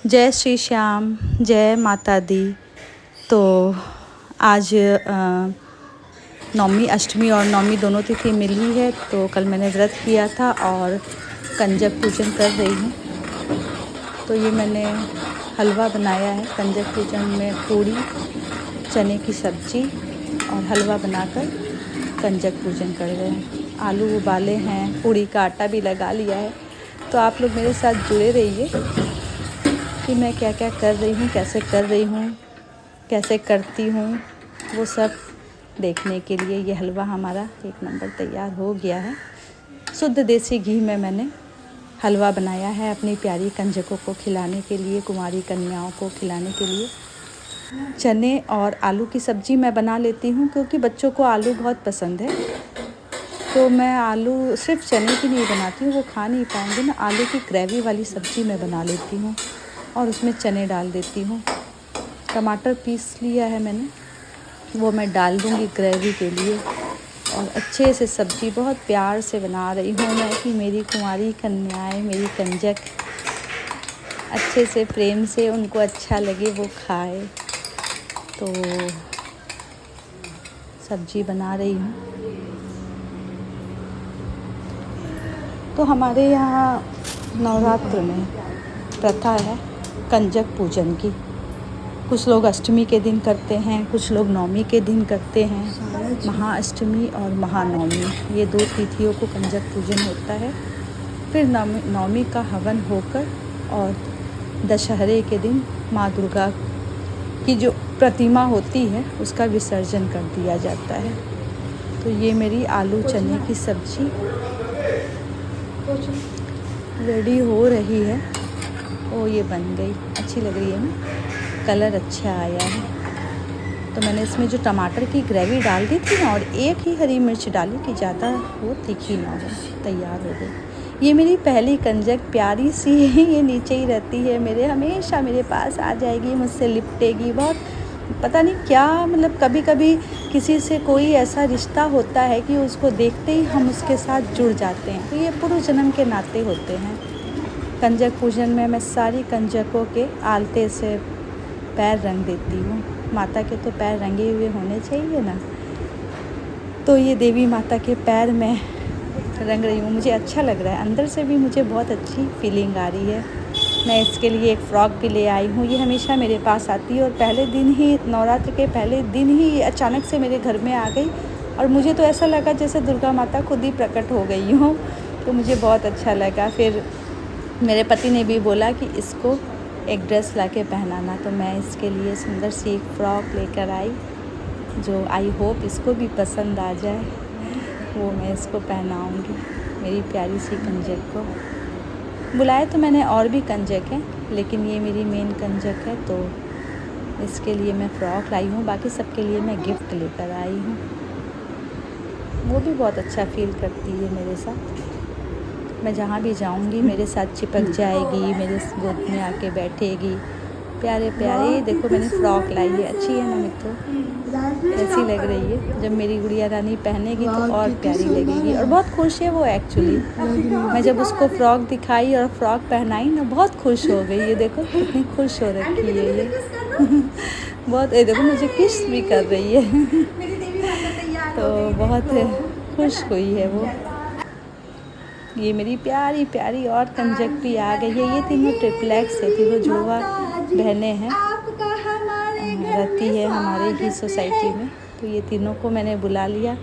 जय श्री श्याम, जय माता दी। तो आज नवमी, अष्टमी और नवमी दोनों तिथि मिली है। तो कल मैंने व्रत किया था और कंजक पूजन कर रही हूँ। तो ये मैंने हलवा बनाया है। कंजक पूजन में पूड़ी, चने की सब्जी और हलवा बनाकर कंजक पूजन कर रहे हैं। आलू उबाले हैं, पूड़ी का आटा भी लगा लिया है। तो आप लोग मेरे साथ जुड़े रहिए कि मैं क्या क्या कर रही हूँ, कैसे कर रही हूँ, कैसे करती हूँ, वो सब देखने के लिए। ये हलवा हमारा एक नंबर तैयार हो गया है। शुद्ध देसी घी में मैंने हलवा बनाया है अपनी प्यारी कंजकों को खिलाने के लिए, कुंवारी कन्याओं को खिलाने के लिए। चने और आलू की सब्ज़ी मैं बना लेती हूँ क्योंकि बच्चों को आलू बहुत पसंद है। तो मैं आलू सिर्फ चने की नहीं बनाती हूँ, वो खा नहीं पाएंगे ना। आलू की ग्रेवी वाली सब्ज़ी मैं बना लेती हूँ और उसमें चने डाल देती हूँ। टमाटर पीस लिया है मैंने, वो मैं डाल दूँगी ग्रेवी के लिए। और अच्छे से सब्ज़ी बहुत प्यार से बना रही हूँ मैं कि मेरी कुंवारी कन्याएं, मेरी कंजक अच्छे से प्रेम से उनको अच्छा लगे, वो खाए। तो सब्ज़ी बना रही हूँ। तो हमारे यहाँ नवरात्र में प्रथा है कंजक पूजन की। कुछ लोग अष्टमी के दिन करते हैं, कुछ लोग नवमी के दिन करते हैं। महाअष्टमी और महानवमी, ये 2 तिथियों को कंजक पूजन होता है। फिर नवमी का हवन होकर और दशहरे के दिन माँ दुर्गा की जो प्रतिमा होती है उसका विसर्जन कर दिया जाता है। तो ये मेरी आलू चने की सब्ज़ी रेडी हो रही है। ओ, ये बन गई, अच्छी लग रही है ना, कलर अच्छा आया है। तो मैंने इसमें जो टमाटर की ग्रेवी डाल दी थी ना, और एक ही हरी मिर्च डाली कि ज़्यादा वो तीखी ना हो, तैयार हो गई। ये मेरी पहली कंजक प्यारी सी है, ये नीचे ही रहती है मेरे, हमेशा मेरे पास आ जाएगी, मुझसे लिपटेगी। बहुत पता नहीं क्या, मतलब कभी कभी किसी से कोई ऐसा रिश्ता होता है कि उसको देखते ही हम उसके साथ जुड़ जाते हैं। तो ये पूर्व जन्म के नाते होते हैं। कंजक पूजन में मैं सारी कंजकों के आलते से पैर रंग देती हूँ। माता के तो पैर रंगे हुए होने चाहिए ना। तो ये देवी माता के पैर में रंग रही हूँ। मुझे अच्छा लग रहा है, अंदर से भी मुझे बहुत अच्छी फीलिंग आ रही है। मैं इसके लिए एक फ़्रॉक भी ले आई हूँ। ये हमेशा मेरे पास आती है और पहले दिन ही, नवरात्र के पहले दिन ही अचानक से मेरे घर में आ गई और मुझे तो ऐसा लगा जैसे दुर्गा माता खुद ही प्रकट हो गई हूँ। तो मुझे बहुत अच्छा लगा। फिर मेरे पति ने भी बोला कि इसको एक ड्रेस लाके पहनाना। तो मैं इसके लिए सुंदर सी एक फ़्रॉक लेकर आई, जो आई होप इसको भी पसंद आ जाए। वो मैं इसको पहनाऊँगी मेरी प्यारी सी कंजक को। बुलाए तो मैंने और भी कंजक हैं, लेकिन ये मेरी मेन कंजक है, तो इसके लिए मैं फ़्रॉक लाई हूँ। बाकी सबके लिए मैं गिफ्ट लेकर आई हूँ। वो भी बहुत अच्छा फ़ील करती है मेरे साथ। मैं जहाँ भी जाऊँगी मेरे साथ चिपक जाएगी, मेरे गोद में आके बैठेगी। प्यारे प्यारे, देखो मैंने फ़्रॉक लाई है, अच्छी है ना मित्रों, ऐसी लग रही है। जब मेरी गुड़िया रानी पहनेगी तो और प्यारी लगेगी। और बहुत खुश है वो एक्चुअली। मैं जब उसको फ़्रॉक दिखाई और फ़्रॉक पहनाई ना, बहुत खुश हो गई। ये देखो कितनी खुश हो रखी है ये बहुत। ये देखो मुझे किस भी कर रही है तो बहुत खुश हुई है वो। ये मेरी प्यारी प्यारी और कंजक भी आ गई है। ये तीनों ट्रिपलेक्स है, तीनों जुड़वा बहनें हैं, रहती है हमारे ही सोसाइटी में। तो ये तीनों को मैंने बुला लिया,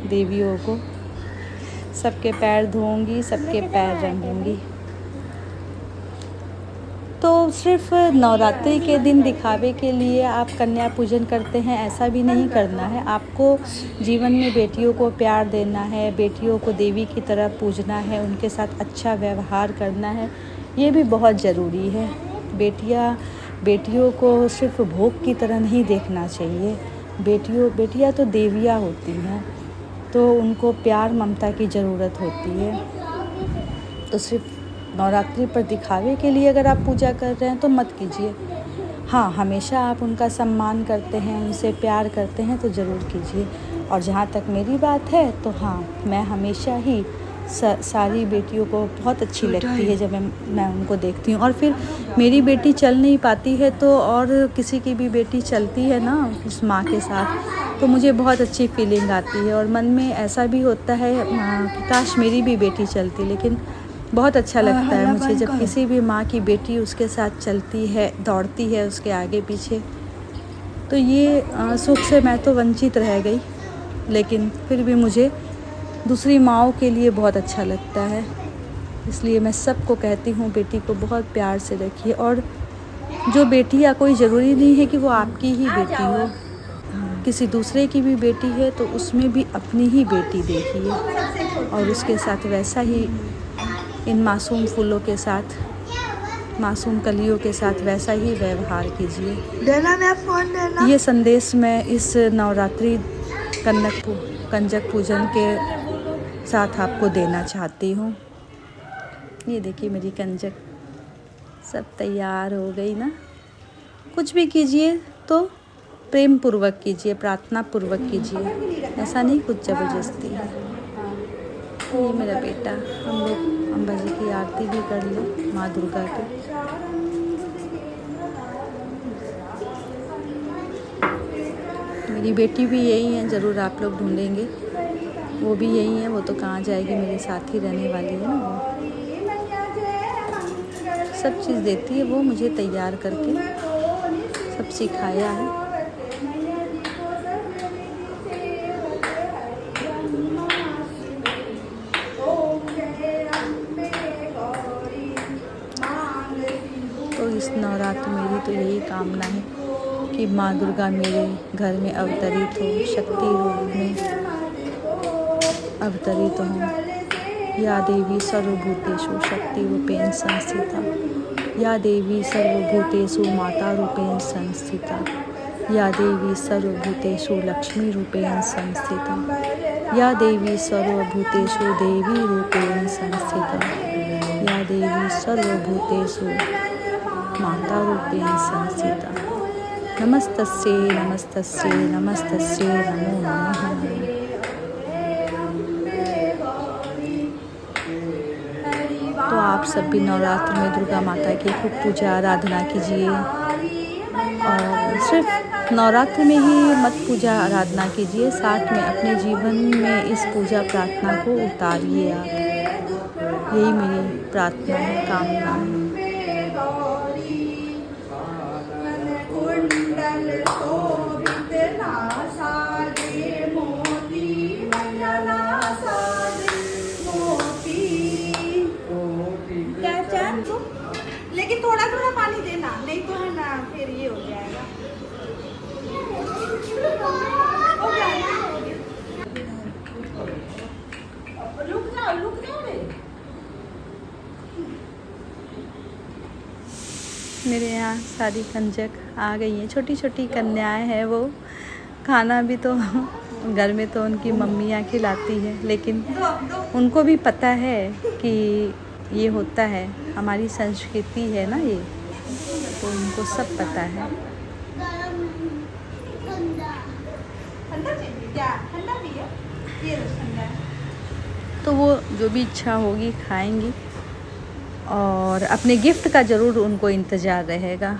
देवियों को। सबके पैर धोऊंगी, सबके पैर रंगूंगी। तो सिर्फ नवरात्रि के दिन दिखावे के लिए आप कन्या पूजन करते हैं, ऐसा भी नहीं करना है। आपको जीवन में बेटियों को प्यार देना है, बेटियों को देवी की तरह पूजना है, उनके साथ अच्छा व्यवहार करना है, ये भी बहुत ज़रूरी है। बेटियों को सिर्फ भोग की तरह नहीं देखना चाहिए। बेटियाँ तो देवियाँ होती हैं, तो उनको प्यार ममता की ज़रूरत होती है। तो सिर्फ नवरात्रि पर दिखावे के लिए अगर आप पूजा कर रहे हैं तो मत कीजिए। हाँ, हमेशा आप उनका सम्मान करते हैं, उनसे प्यार करते हैं तो ज़रूर कीजिए। और जहाँ तक मेरी बात है तो हाँ, मैं हमेशा ही सारी बेटियों को बहुत अच्छी लगती है जब मैं उनको देखती हूँ। और फिर मेरी बेटी चल नहीं पाती है तो और किसी की भी बेटी चलती है ना उस माँ के साथ, तो मुझे बहुत अच्छी फीलिंग आती है और मन में ऐसा भी होता है कि काश मेरी भी बेटी चलती। लेकिन बहुत अच्छा लगता है मुझे जब किसी भी माँ की बेटी उसके साथ चलती है, दौड़ती है उसके आगे पीछे। तो ये सुख से मैं तो वंचित रह गई, लेकिन फिर भी मुझे दूसरी माँओं के लिए बहुत अच्छा लगता है। इसलिए मैं सबको कहती हूँ बेटी को बहुत प्यार से रखिए। और जो बेटी या कोई ज़रूरी नहीं है कि वो आपकी ही बेटी हो, किसी दूसरे की भी बेटी है तो उसमें भी अपनी ही बेटी देखिए और उसके साथ वैसा ही इन मासूम फूलों के साथ, मासूम कलियों के साथ वैसा ही व्यवहार कीजिए। देना मैं फ़ोन देना। ये संदेश मैं इस नवरात्रि कंजक पूजन के साथ आपको देना चाहती हूँ। ये देखिए मेरी कंजक सब तैयार हो गई ना। कुछ भी कीजिए तो प्रेम पूर्वक कीजिए, प्रार्थना पूर्वक कीजिए, ऐसा नहीं कुछ ज़बरदस्ती है। ये मेरा बेटा, हम लोग अम्बा जी की आरती भी कर ले माँ दुर्गा की। मेरी बेटी भी यही है, ज़रूर आप लोग ढूंढेंगे, वो भी यही है। वो तो कहाँ जाएगी, मेरे साथ ही रहने वाली है ना। वो सब चीज़ देती है, वो मुझे तैयार करके सब सिखाया है। तो इस नवरात्र मेरी तो यही कामना है कि माँ दुर्गा मेरे घर में अवतरित हो, शक्ति रूप में अवतरित हो। या देवी सर्वभूतेषु शक्ति रूपेण संस्थिता, या देवी सर्वभूतेषु माता रूपेण संस्थिता, या देवी सर्वभूतेषु लक्ष्मी रूपेण संस्थिता, या देवी सर्वभूतेषु देवी रूपेण संस्थिता, या देवी सर्वभूतेषु माता रूपेण संस्थिता। नमस्तस्यै नमस्तस्यै नमस्तस्यै नमो नमः। तो आप सब भी नवरात्र में दुर्गा माता की खूब पूजा आराधना कीजिए। और सिर्फ नवरात्र में ही मत पूजा आराधना कीजिए, साथ में अपने जीवन में इस पूजा प्रार्थना को उतारिए आप। यही मेरी प्रार्थना है, कामना है। लेकिन थोड़ा थोड़ा पानी देना, नहीं तो है ना फिर ये हो जाएगा। रुक जाओ रे। मेरे यहाँ सारी कंजक आ गई हैं, छोटी छोटी कन्याएं हैं। वो खाना भी तो घर में तो उनकी मम्मियाँ खिलाती है, लेकिन उनको भी पता है कि ये होता है, हमारी संस्कृति है ना ये, तो उनको सब पता है। तो वो जो भी इच्छा होगी खाएंगी और अपने गिफ्ट का ज़रूर उनको इंतज़ार रहेगा।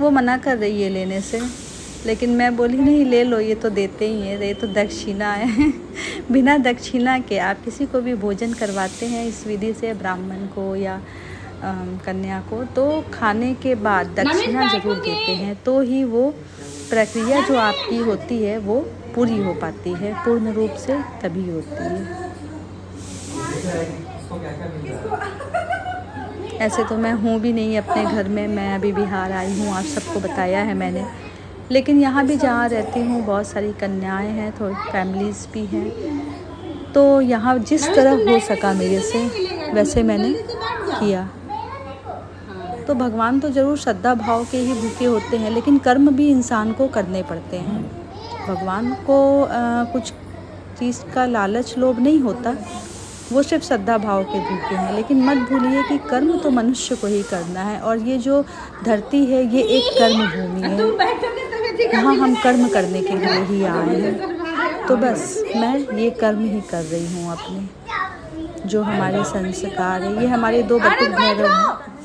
वो मना कर रही है लेने से, लेकिन मैं बोली नहीं ले लो, ये तो देते ही हैं, ये तो दक्षिणा है। बिना दक्षिणा के आप किसी को भी भोजन करवाते हैं इस विधि से, ब्राह्मण को या कन्या को, तो खाने के बाद दक्षिणा ज़रूर देते हैं, तो ही वो प्रक्रिया जो आपकी होती है वो पूरी हो पाती है, पूर्ण रूप से तभी होती है। ऐसे तो मैं हूँ भी नहीं अपने घर में, मैं अभी बिहार आई हूँ, आप सबको बताया है मैंने। लेकिन यहाँ भी जहाँ रहती हूँ बहुत सारी कन्याएं हैं, थोड़ी फैमिलीज़ भी हैं, तो यहाँ जिस तरह हो सका मेरे से वैसे मैंने किया। तो भगवान तो ज़रूर श्रद्धा भाव के ही भूखे होते हैं, लेकिन कर्म भी इंसान को करने पड़ते हैं। भगवान को कुछ चीज़ का लालच लोभ नहीं होता, वो सिर्फ श्रद्धा भाव के भूखे हैं। लेकिन मत भूलिए कि कर्म तो मनुष्य को ही करना है, और ये जो धरती है ये एक कर्म भूमि है। यहाँ हम कर्म करने के लिए ही आए हैं, तो बस मैं ये कर्म ही कर रही हूँ अपने, जो हमारे संस्कार है। ये हमारे 2 बटुक भैरव हैं।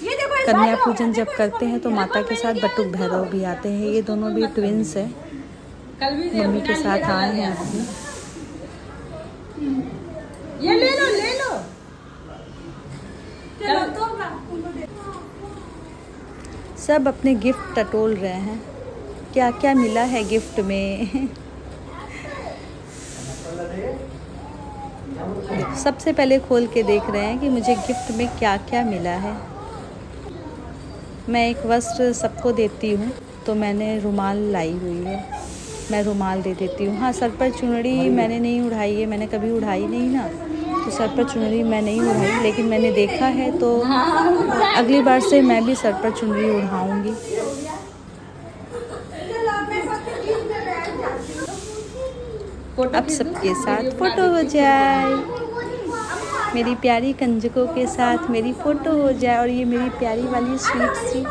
ये देखो इस कन्या पूजन जब करते हैं तो माता के साथ बटुक भैरव भी आते हैं। ये दोनों भी ट्विंस हैं, मम्मी के साथ आए हैं अपनी। ये ले लो ले लो। चलो तो ना। सब अपने गिफ्ट टटोल रहे हैं, क्या क्या मिला है गिफ्ट में। सबसे पहले खोल के देख रहे हैं कि मुझे गिफ्ट में क्या क्या मिला है। मैं एक वस्त्र सबको देती हूँ, तो मैंने रुमाल लाई हुई है, मैं रुमाल दे देती हूँ। हाँ, सर पर चुनरी मैंने नहीं उड़ाई है, मैंने कभी उड़ाई नहीं ना, तो सर पर चुनरी मैं नहीं उड़ाई, लेकिन मैंने देखा है तो अगली बार से मैं भी सर पर चुनरी उड़ाऊँगी। अब सबके साथ फ़ोटो हो जाए, मेरी प्यारी कंजकों के साथ मेरी फ़ोटो हो जाए। और ये मेरी प्यारी वाली स्वीट सी